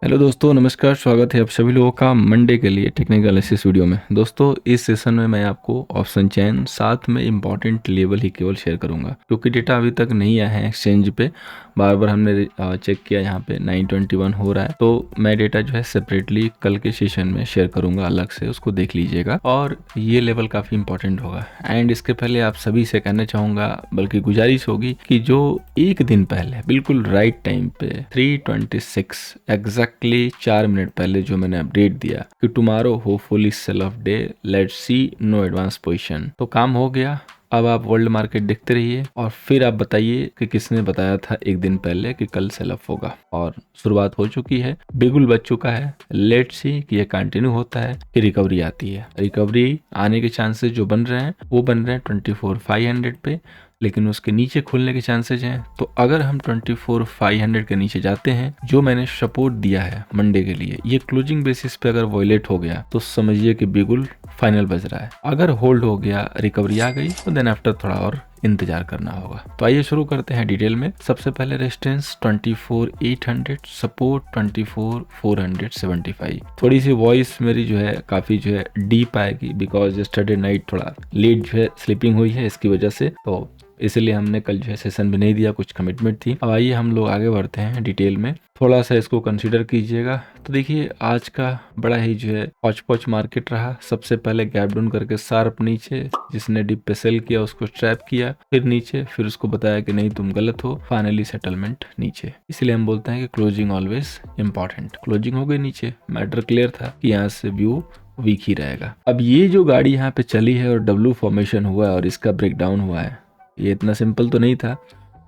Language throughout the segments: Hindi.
हेलो दोस्तों, नमस्कार। स्वागत है आप सभी लोगों का मंडे के लिए टेक्निकल एनालिसिस वीडियो में। दोस्तों, इस सेशन में मैं आपको ऑप्शन चेन साथ में इंपॉर्टेंट लेवल ही केवल शेयर करूंगा, क्योंकि डेटा अभी तक नहीं आया है एक्सचेंज पे। बार बार हमने चेक किया, यहाँ पे 921 हो रहा है, तो मैं डेटा जो है सेपरेटली कल के सेशन में शेयर करूंगा, अलग से उसको देख लीजिएगा। और ये लेवल काफ़ी इंपॉर्टेंट होगा। एंड इसके पहले आप सभी से कहना चाहूँगा, बल्कि गुजारिश होगी, कि जो एक दिन पहले बिल्कुल राइट टाइम पे 3:26 एग्जैक्टली 4 मिनट पहले जो मैंने अपडेट दिया कि tomorrow hopefully sell off day, let's see, no advance position, तो काम हो गया। अब आप वर्ल्ड मार्केट देखते रहिए और फिर आप बताइए कि किसने बताया था एक दिन पहले कि कल सेल ऑफ होगा। और शुरुआत हो चुकी है, बिगुल बच चुका है। लेट्स सी कि ये कंटिन्यू होता है कि रिकवरी आती है। रिकवरी आने के चांसेस जो बन रहे हैं वो बन रहे हैं 24,500 पे, लेकिन उसके नीचे खुलने के चांसेस हैं। तो अगर हम 24,500 के नीचे जाते हैं, जो मैंने सपोर्ट दिया है मंडे के लिए, ये क्लोजिंग बेसिस पे अगर वॉयलेट हो गया तो समझिए कि बिगुल फाइनल बज रहा है। अगर होल्ड हो गया, रिकवरी आ गई, तो देन आफ्टर थोड़ा और इंतजार करना होगा। तो आइए शुरू करते हैं डिटेल में। सबसे पहले रेजिस्टेंस 24,800, सपोर्ट 24,475। थोड़ी सी वॉइस मेरी जो है काफी जो है डीप आएगी, बिकॉज यस्टरडे नाइट थोड़ा लेट जो है स्लीपिंग हुई है, इसकी वजह से, तो इसलिए हमने कल जो है सेशन भी नहीं दिया, कुछ कमिटमेंट थी। अब आइए हम लोग आगे बढ़ते हैं डिटेल में, थोड़ा सा इसको कंसीडर कीजिएगा। तो देखिए, आज का बड़ा ही जो है पॉच पॉच मार्केट रहा। सबसे पहले गैप डाउन करके शार्प नीचे, जिसने डिप पे सेल किया उसको ट्रैप किया, फिर नीचे, फिर उसको बताया कि नहीं तुम गलत हो, फाइनली सेटलमेंट नीचे। इसलिए हम बोलते हैं कि क्लोजिंग ऑलवेज इंपॉर्टेंट। क्लोजिंग हो गई नीचे, मैटर क्लियर था कि यहाँ से व्यू वीक ही रहेगा। अब ये जो गाड़ी यहाँ पे चली है और डब्ल्यू फॉर्मेशन हुआ है और इसका ब्रेकडाउन हुआ है, ये इतना सिंपल तो नहीं था।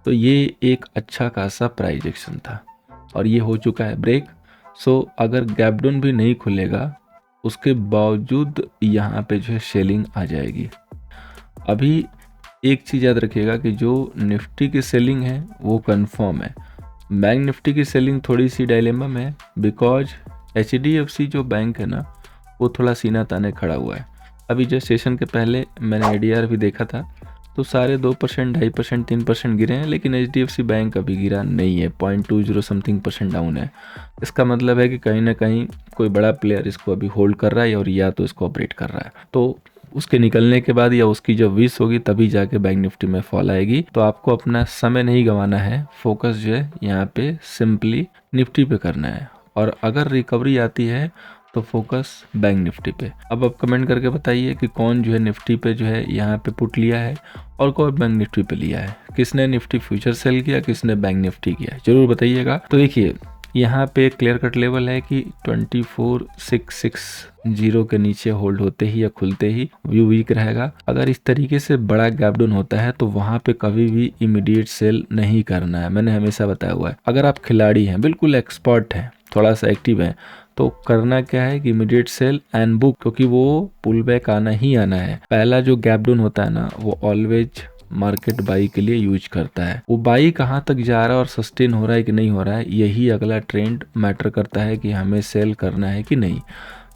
तो ये एक अच्छा खासा प्राइस एक्शन था और ये हो चुका है ब्रेक। सो अगर गैप डाउन भी नहीं खुलेगा, उसके बावजूद यहाँ पे जो है सेलिंग आ जाएगी। अभी एक चीज़ याद रखिएगा कि जो निफ्टी की सेलिंग है वो कंफर्म है। बैंक निफ्टी की सेलिंग थोड़ी सी डायलेमा में है, बिकॉज HDFC जो बैंक है ना, वो थोड़ा सीना ताने खड़ा हुआ है। अभी जो सेशन के पहले मैंने ADR भी देखा था, तो सारे 2%, 2.5%, 3% गिरे हैं, लेकिन HDFC बैंक अभी गिरा नहीं है, 0.20 समथिंग % डाउन है। इसका मतलब है कि कहीं ना कहीं कोई बड़ा प्लेयर इसको अभी होल्ड कर रहा है और या तो इसको ऑपरेट कर रहा है। तो उसके निकलने के बाद या उसकी जब विश होगी तभी जाके बैंक निफ्टी में फॉल आएगी। तो आपको अपना समय नहीं गंवाना है, फोकस जो है यहाँ पे सिंपली निफ्टी पे करना है। और अगर रिकवरी आती है तो फोकस बैंक निफ्टी पे। अब आप कमेंट करके बताइए कि कौन जो है निफ्टी पे जो है यहाँ पे पुट लिया है और कौन बैंक निफ्टी पे लिया है। किसने निफ्टी फ्यूचर सेल किया, किसने बैंक निफ्टी किया, जरूर बताइएगा। तो देखिए, यहाँ पे क्लियर कट लेवल है कि 24,660 के नीचे होल्ड होते ही या खुलते ही व्यू वीक रहेगा। अगर इस तरीके से बड़ा गैप डाउन होता है तो वहां पे कभी भी इमीडिएट सेल नहीं करना है, मैंने हमेशा बताया हुआ है। अगर आप खिलाड़ी हैं, बिल्कुल एक्सपर्ट हैं, थोड़ा सा एक्टिव हैं, तो करना क्या है कि इमीडिएट सेल एंड बुक, क्योंकि वो पुल बैक आना ही आना है। पहला जो गैप डाउन होता है ना, वो ऑलवेज मार्केट बाई के लिए यूज करता है। वो बाई कहाँ तक जा रहा है और सस्टेन हो रहा है कि नहीं हो रहा है, यही अगला ट्रेंड मैटर करता है कि हमें सेल करना है कि नहीं।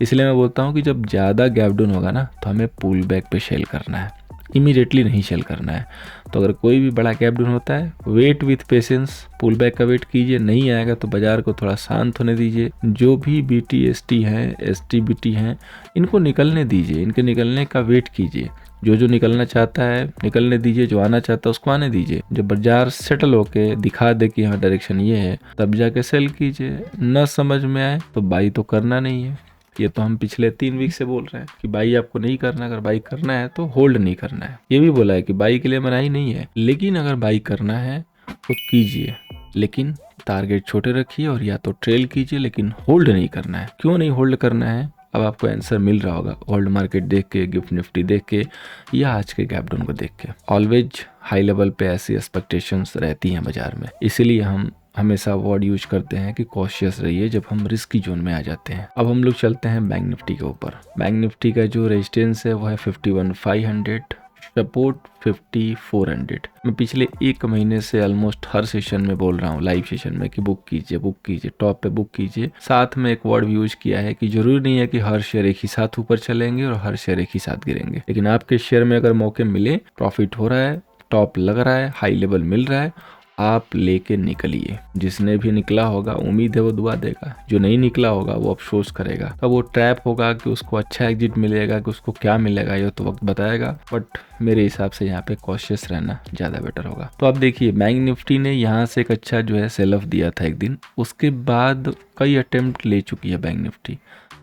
इसलिए मैं बोलता हूँ कि जब ज़्यादा गैप डाउन होगा ना, तो हमें पुल बैक पे सेल करना है, इमीडिएटली नहीं सेल करना है। तो अगर कोई भी बड़ा गैप डाउन होता है, wait with patience, pull back का वेट कीजिए, नहीं आएगा तो बाजार को थोड़ा शांत होने दीजिए। जो भी BTST हैं, STBT हैं, इनको निकलने दीजिए, इनके निकलने का वेट कीजिए। जो निकलना चाहता है निकलने दीजिए, जो आना चाहता है उसको आने दीजिए। जब बाजार सेटल होके दिखा दे कि हाँ डायरेक्शन ये है, तब जाके सेल कीजिए। न समझ में आए तो बाई तो करना नहीं है। ये तो हम पिछले 3 वीक से बोल रहे हैं कि बाई आपको नहीं करना। अगर बाई करना है तो होल्ड नहीं करना है। ये भी बोला है कि बाई के लिए मनाही नहीं है, लेकिन अगर बाई करना है तो कीजिए, लेकिन टारगेट छोटे रखिए और या तो ट्रेल कीजिए, लेकिन होल्ड नहीं करना है। क्यों नहीं होल्ड करना है, अब आपको आंसर मिल रहा होगा वर्ल्ड मार्केट देख के, गिफ्ट निफ्टी देख के, या आज के गैप डाउन को देख के। ऑलवेज हाई लेवल पे ऐसी एक्सपेक्टेशंस रहती हैं बाजार में, इसीलिए हम हमेशा वर्ड यूज करते हैं कि कॉशियस रहिए जब हम रिस्की जोन में आ जाते हैं। अब हम लोग चलते हैं बैंक निफ्टी के ऊपर। बैंक निफ्टी का जो रेजिस्टेंस है वो है 51,500, सपोर्ट 5400। मैं पिछले 1 महीने से ऑलमोस्ट हर सेशन में बोल रहा हूँ, लाइव सेशन में, कि बुक कीजिए, बुक कीजिए, टॉप पे बुक कीजिए। साथ में एक वर्ड भी यूज किया है कि जरूरी नहीं है कि हर शेयर एक ही साथ ऊपर चलेंगे और हर शेयर एक ही साथ गिरेंगे, लेकिन आपके शेयर में अगर मौके मिले, प्रॉफिट हो रहा है, टॉप लग रहा है, हाई लेवल मिल रहा है आप लेके निकलिए। जिसने भी निकला होगा उम्मीद है वो दुआ देगा, जो नहीं निकला होगा वो अफसोस करेगा। तो वो ट्रैप होगा कि उसको अच्छा एग्जिट मिलेगा कि उसको क्या मिलेगा ये तो वक्त बताएगा, बट मेरे हिसाब से यहाँ पे कॉशियस रहना ज़्यादा बेटर होगा। तो आप देखिए बैंक निफ्टी ने यहाँ से एक अच्छा जो है सेल ऑफ दिया था एक दिन, उसके बाद कई अटेम्प्ट ले चुकी है बैंक निफ्टी,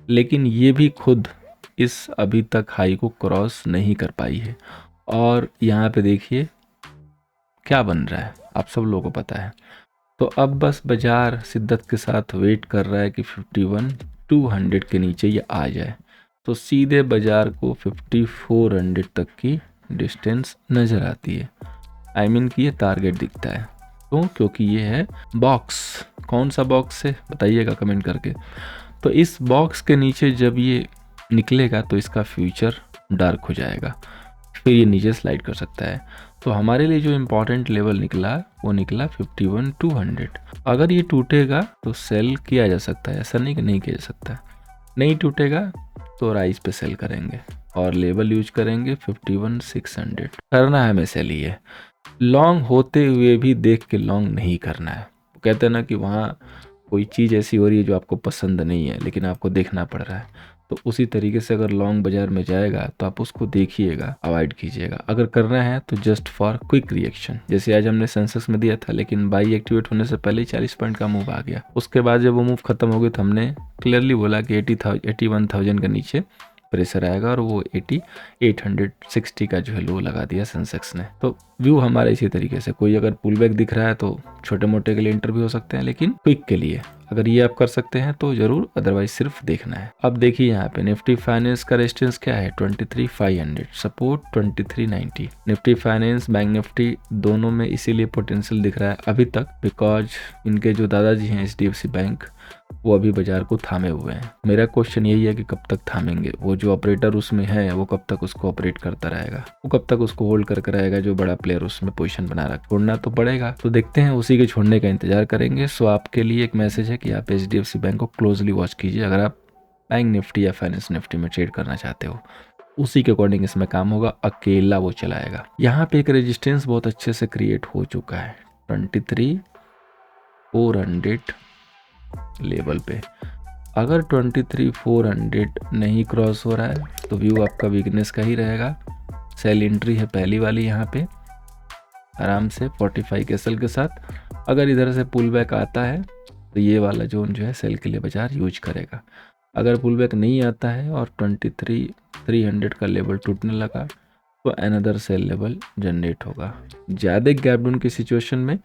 लेकिन ये भी खुद इस अभी तक हाई को क्रॉस नहीं कर पाई है। और यहाँ पे देखिए क्या बन रहा है, आप सब लोगों को पता है। तो अब बस बाजार शिद्दत के साथ वेट कर रहा है कि 51,200 के नीचे ये आ जाए, तो सीधे बाजार को 5400 तक की डिस्टेंस नज़र आती है। आई मीन कि ये टारगेट दिखता है। क्यों? क्योंकि ये है बॉक्स। कौन सा बॉक्स है बताइएगा कमेंट करके। तो इस बॉक्स के नीचे जब ये निकलेगा तो इसका फ्यूचर डार्क हो जाएगा, फिर ये नीचे स्लाइड कर सकता है। तो हमारे लिए जो इम्पोर्टेंट लेवल निकला वो निकला 51,200। अगर ये टूटेगा तो सेल किया जा सकता है, ऐसा नहीं कि नहीं किया जा सकता। नहीं टूटेगा तो राइस पे सेल करेंगे और लेवल यूज करेंगे 51,600। करना है हमें सेल ही है, लॉन्ग होते हुए भी देख के लॉन्ग नहीं करना है। कहते हैं ना कि वहाँ कोई चीज़ ऐसी हो रही है जो आपको पसंद नहीं है लेकिन आपको देखना पड़ रहा है, तो उसी तरीके से अगर लॉन्ग बाजार में जाएगा तो आप उसको देखिएगा, अवॉइड कीजिएगा। अगर करना है तो जस्ट फॉर क्विक रिएक्शन, जैसे आज हमने सेंसेक्स में दिया था, लेकिन बाई एक्टिवेट होने से पहले ही 40 पॉइंट का मूव आ गया। उसके बाद जब वो मूव खत्म हो गया तो हमने क्लियरली बोला कि 81,000 के नीचे प्रेशर आएगा और वो 860 का जो है लो लगा दिया सेंसेक्स ने। तो व्यू हमारा इसी तरीके से, कोई अगर पुल बैक दिख रहा है तो छोटे मोटे के लिए इंटर भी हो सकते हैं, लेकिन क्विक के लिए अगर ये आप कर सकते हैं तो जरूर, अदरवाइज सिर्फ देखना है। अब देखिए यहाँ पे निफ्टी फाइनेंस का रेजिस्टेंस क्या है 23,500, support 2390। Nifty finance bank Nifty दोनों में इसीलिए पोटेंशियल दिख रहा है अभी तक बिकॉज इनके जो दादाजी हैं HDFC बैंक वो अभी बाजार को थामे हुए हैं। मेरा क्वेश्चन यही है कि कब तक थामेंगे, वो जो ऑपरेटर उसमें है वो कब तक उसको ऑपरेट करता रहेगा, वो कब तक उसको होल्ड करके रहेगा, जो बड़ा प्लेयर उसमें पोजीशन बना रहा, छोड़ना तो पड़ेगा। तो देखते हैं, उसी के छोड़ने का इंतजार करेंगे। सो आपके लिए एक मैसेज है कि आप HDFC बैंक को क्लोजली वॉच कीजिए अगर आप बैंक निफ्टी या फाइनेंस निफ्टी में ट्रेड करना चाहते हो, उसी के अकॉर्डिंग इसमें काम होगा, अकेला वो चलाएगा। यहाँ पे एक रेजिस्टेंस बहुत अच्छे से क्रिएट हो चुका है 23,400 लेवल पे। अगर 23,400 नहीं क्रॉस हो रहा है तो व्यू आपका वीकनेस का ही रहेगा। सेल एंट्री है पहली वाली यहाँ पे आराम से 45 के सेल के साथ। अगर इधर से पुल बैक आता है तो ये वाला जोन जो है सेल के लिए बाजार यूज करेगा। अगर पुल बैक नहीं आता है और 23,300 का लेवल टूटने लगा तो अनदर सेल लेवल जनरेट होगा। ज़्यादा गैप डाउन की सिचुएशन में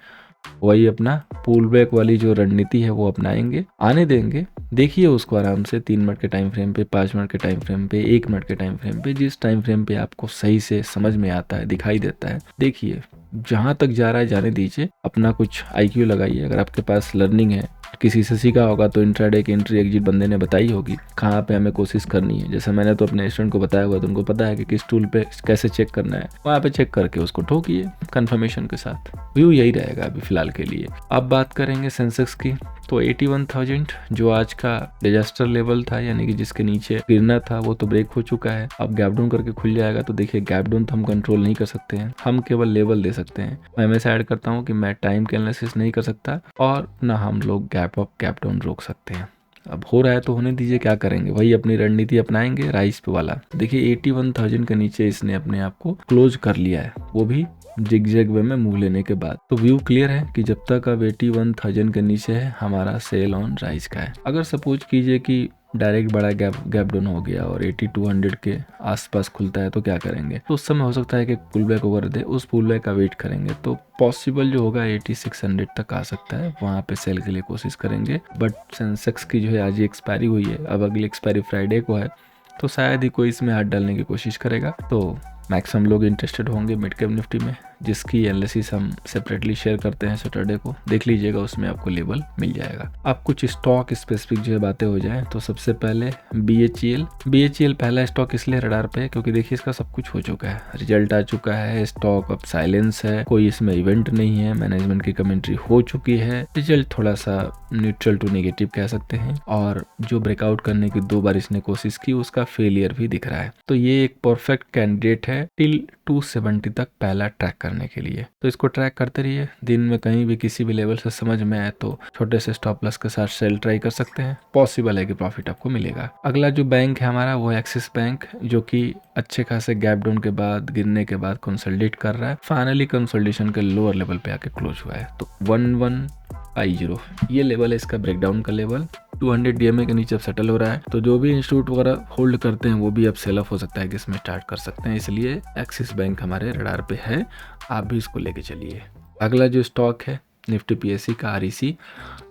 वही अपना पुल बैक वाली जो रणनीति है वो अपनाएंगे, आने देंगे। देखिए उसको आराम से 3 मिनट के टाइम फ्रेम पे, 5 मिनट के टाइम फ्रेम पे, 1 मिनट के टाइम फ्रेम पे, जिस टाइम फ्रेम पे आपको सही से समझ में आता है, दिखाई देता है, देखिए जहां तक जा रहा है जाने दीजिए। अपना कुछ IQ लगाइए, अगर आपके पास लर्निंग है, किसी से सीखा होगा तो इंट्राडे की एंट्री एग्जिट बंदे ने बताई होगी कहाँ पे हमें कोशिश करनी है। जैसे मैंने तो अपने स्टूडेंट को बताया हुआ, तो उनको पता है कि किस टूल पे कैसे चेक करना है, वहाँ पे चेक करके उसको ठोकिए कंफर्मेशन के साथ। व्यू यही रहेगा अभी फिलहाल के लिए। अब बात करेंगे सेंसेक्स की, तो 81,000 जो आज का डिजास्टर लेवल था, यानी कि जिसके नीचे गिरना था, वो तो ब्रेक हो चुका है। अब गैप डाउन करके खुल जाएगा। तो देखिए गैप डाउन तो हम कंट्रोल नहीं कर सकते हैं, हम केवल लेवल दे सकते हैं। मैं हमेशा ऐड करता हूँ कि मैं टाइम के एनालिसिस नहीं कर सकता और ना हम लोग गैप अप गैप डाउन रोक सकते हैं। अब हो रहा है तो होने दीजिए, क्या करेंगे, वही अपनी रणनीति अपनाएंगे राइस पे वाला। देखिए 81,000 के नीचे इसने अपने आप को क्लोज कर लिया है, वो भी जिग-जैग वे में मूव लेने के बाद। तो व्यू क्लियर है कि जब तक अब 81,000 के नीचे है हमारा सेल ऑन राइज का है। अगर सपोज कीजिए कि डायरेक्ट बड़ा गैप डाउन हो गया और 8200 के आसपास खुलता है तो क्या करेंगे, तो उस समय हो सकता है कि पुल बैक ओवर दे, उस पुल बैक का वेट करेंगे। तो पॉसिबल जो होगा 8600 तक आ सकता है, वहाँ पे सेल के लिए कोशिश करेंगे। बट सेंसेक्स की जो है आज ही एक्सपायरी हुई है, अब अगली एक्सपायरी फ्राइडे को है, तो शायद ही कोई इसमें हाथ डालने की कोशिश करेगा। तो मैक्सिमम लोग इंटरेस्टेड होंगे मिड कैप निफ्टी में, जिसकी एनालिसिस हम सेपरेटली शेयर करते हैं सैटरडे को, देख लीजिएगा, उसमें आपको लेवल मिल जाएगा। अब कुछ स्टॉक स्पेसिफिक जो है बातें हो जाएं, तो सबसे पहले BHEL पहला स्टॉक इसलिए रडार पे है क्योंकि देखिए इसका सब कुछ हो चुका है, रिजल्ट आ चुका है, स्टॉक अब साइलेंस है, कोई इसमें इवेंट नहीं है, मैनेजमेंट की कमेंट्री हो चुकी है, रिजल्ट थोड़ा सा न्यूट्रल टू नेगेटिव कह सकते हैं, और जो ब्रेकआउट करने की 2 बार इसने कोशिश की उसका फेलियर भी दिख रहा है। तो ये एक परफेक्ट कैंडिडेट है टिल 270 तक पहला ट्रैक करने के लिए। तो इसको ट्रैक करते रहिए, दिन में कहीं भी किसी भी लेवल से समझ में आए तो छोटे से स्टॉप लॉस के साथ सेल ट्राई कर सकते हैं, पॉसिबल है कि प्रॉफिट आपको मिलेगा। अगला जो बैंक है हमारा वो एक्सिस बैंक, जो कि अच्छे खासे गैप डाउन के बाद, गिरने के बाद कंसोलिडेट कर रहा है। फाइनली कंसोलिडेशन के लोअर लेवल पे आके क्लोज हुआ है। तो 1150 ये लेवल है इसका, ब्रेकडाउन का लेवल 200 DMA के नीचे अब सेटल हो रहा है। तो जो भी इंस्टीट्यूट वगैरह होल्ड करते हैं वो भी अब सेल ऑफ हो सकता है कि इसमें स्टार्ट कर सकते हैं, इसलिए एक्सिस बैंक हमारे रडार पे है, आप भी इसको लेके चलिए। अगला जो स्टॉक है निफ्टी PSE का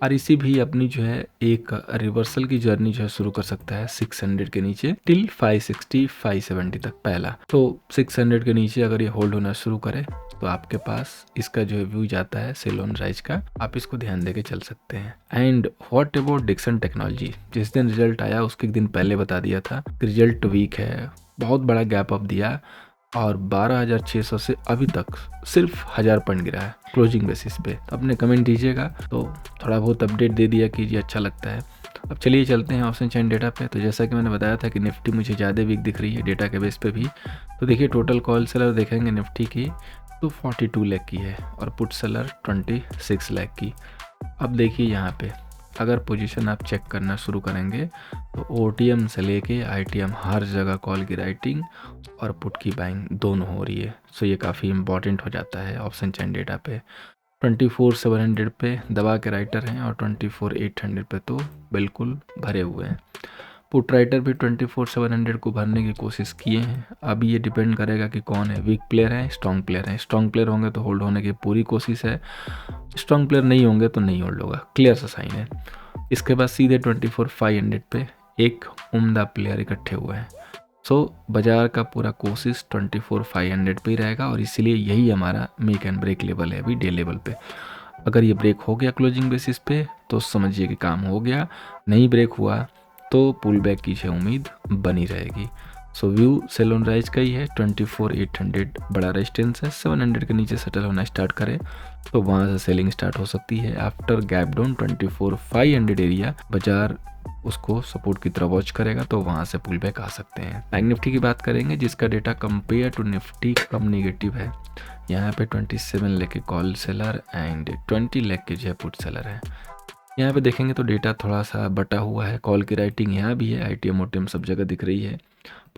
REC भी अपनी जो है एक रिवर्सल की जर्नी जो है शुरू कर सकता है 600 के नीचे टिल 560 570 तक पहला। तो 600 के नीचे अगर ये होल्ड होना शुरू करे तो आपके पास इसका जो है व्यू जाता है सेल ऑन राइज का, आप इसको ध्यान देके चल सकते हैं। And what about Dixon technology, जिस दिन रिजल्ट आया उसके एक दिन पहले बता दिया था रिजल्ट वीक है, बहुत बड़ा गैप अप दिया और 12,600 से अभी तक सिर्फ 1000 पॉइंट गिरा है क्लोजिंग बेसिस पे। अपने कमेंट दीजिएगा, तो थोड़ा बहुत अपडेट दे दिया कीजिए, अच्छा लगता है। अब चलिए चलते हैं ऑप्शन चेन डेटा पे। तो जैसा कि मैंने बताया था कि निफ्टी मुझे ज़्यादा वीक दिख रही है डेटा के बेस पे भी। तो देखिए टोटल कॉल सेलर देखेंगे निफ्टी की तो 42 लाख की है और पुट सेलर 26 लाख की। अब देखिए यहाँ पे अगर पोजीशन आप चेक करना शुरू करेंगे तो OTM से लेके ITM हर जगह कॉल की राइटिंग और पुट की बाइंग दोनों हो रही है। सो ये काफ़ी इंपॉर्टेंट हो जाता है ऑप्शन चेन डेटा पे। 24,700 पे दबा के राइटर हैं और 24,800 पे तो बिल्कुल भरे हुए हैं। पुट राइटर भी 24,700 को भरने की कोशिश किए हैं। अब ये डिपेंड करेगा कि कौन है, वीक प्लेयर है स्ट्रॉन्ग प्लेयर है। स्ट्रॉन्ग प्लेयर होंगे तो होल्ड होने की पूरी कोशिश है, स्ट्रॉन्ग प्लेयर नहीं होंगे तो नहीं होल्ड होगा, क्लियर सा साइन है। इसके बाद सीधे 24,500 पे एक उम्दा प्लेयर इकट्ठे हुए हैं। सो बाजार का पूरा कोशिश 24,500 पे ही रहेगा और इसीलिए यही हमारा मेक एंड ब्रेक लेवल है अभी डे लेवल पे। अगर ये ब्रेक हो गया क्लोजिंग बेसिस पे तो समझिए कि काम हो गया, नहीं ब्रेक हुआ तो पुल बैक की है उम्मीद बनी रहेगी। So view sell on rise का ही है। 24,800 बड़ा रेजिस्टेंस है, 700 के नीचे सेटल होना स्टार्ट करे तो वहाँ से सेलिंग स्टार्ट हो सकती है। आफ्टर गैप डाउन 24,500 एरिया बाजार उसको सपोर्ट की तरह वॉच करेगा तो वहाँ से पुल बैक आ सकते हैं। बैंक निफ्टी की बात करेंगे जिसका डेटा कंपेयर टू निफ्टी कम निगेटिव है। यहाँ पे 27 लाख के कॉल सेलर एंड 20 लाख के जो है पुट सेलर है। यहाँ पे देखेंगे तो डेटा थोड़ा सा बटा हुआ है, कॉल की राइटिंग यहाँ भी है, ITM OTM सब जगह दिख रही है,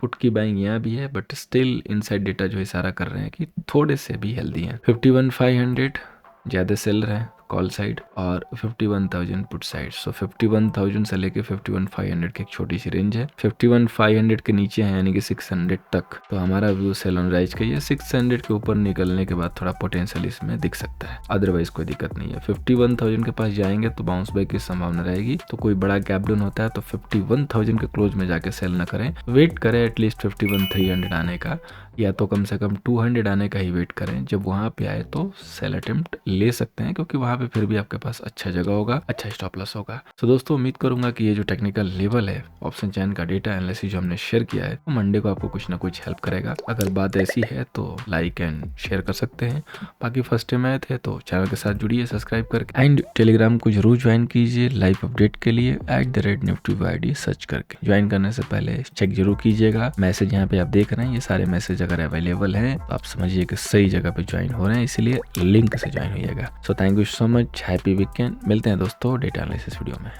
पुट की बाइंग यहाँ भी है, बट स्टिल इनसाइड डेटा जो इशारा कर रहे हैं कि थोड़े से भी हेल्दी हैं। 51,500 ज़्यादा सेलर हैं कॉल साइड और 51,000 पुट साइड। सो 51,000 से लेके 51,500 की एक छोटी सी रेंज है। 51,500 के नीचे है यानी कि 600 तक तो हमारा व्यू सेल ऑन राइज का ही है। 600 के ऊपर निकलने के बाद थोड़ा पोटेंशियल इसमें दिख सकता है, अदरवाइज कोई दिक्कत नहीं है। 51,000 के पास जाएंगे तो बाउंस बैक की संभावना रहेगी। तो कोई बड़ा गैप डाउन होता है तो 51,000 के क्लोज में जाके सेल न करें, वेट करें एटलीस्ट 51,300 आने का, या तो कम से कम 200 आने का ही वेट करें। जब वहाँ पे आए तो सेल अटेम्प्ट ले सकते हैं क्योंकि वहाँ पे फिर भी आपके पास अच्छा जगह होगा, अच्छा स्टॉप लॉस होगा। तो दोस्तों उम्मीद करूंगा कि ये जो टेक्निकल लेवल है ऑप्शन चेन का डेटा एनालिसिस जो हमने शेयर किया है वो मंडे को आपको कुछ ना कुछ हेल्प करेगा। अगर बात ऐसी है तो लाइक एंड शेयर कर सकते हैं। बाकी फर्स्ट टाइम आए थे तो चैनल के साथ जुड़िए सब्सक्राइब करके एंड टेलीग्राम को जरूर ज्वाइन कीजिए लाइव अपडेट के लिए @nifty सर्च करके। ज्वाइन करने से पहले चेक जरूर कीजिएगा। मैसेज यहाँ पे आप देख रहे हैं, ये सारे मैसेज अगर अवेलेबल हैं तो आप समझिए कि सही जगह पे ज्वाइन हो रहे हैं, इसलिए लिंक से ज्वाइन होइएगा। So thank you so much, happy weekend. मिलते हैं दोस्तों डेटा एनालिसिस वीडियो में।